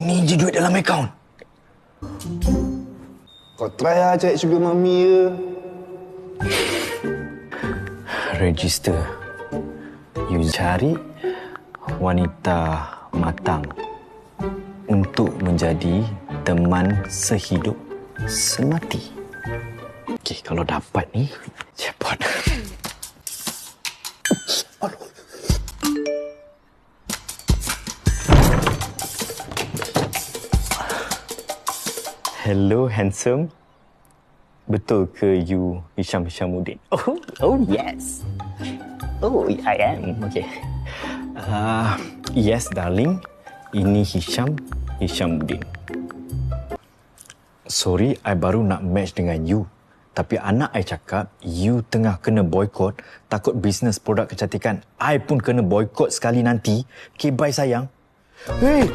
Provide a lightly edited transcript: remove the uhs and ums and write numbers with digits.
Ni je duit dalam akaun. Kau try lah cari sugar mami ke. Register. You cari wanita matang untuk menjadi teman sehidup semati. Okey, kalau dapat ni, cepat. Hello, handsome. Betul ke you Hisham Hishamuddin? Oh yes. Oh, I am. Okay. Yes, darling. Ini Hisham Hishamuddin. Sorry, I baru nak match dengan you. Tapi anak I cakap, you tengah kena boykot, takut bisnes produk kecantikan I pun kena boykot sekali nanti. Okay, bye sayang. Hey,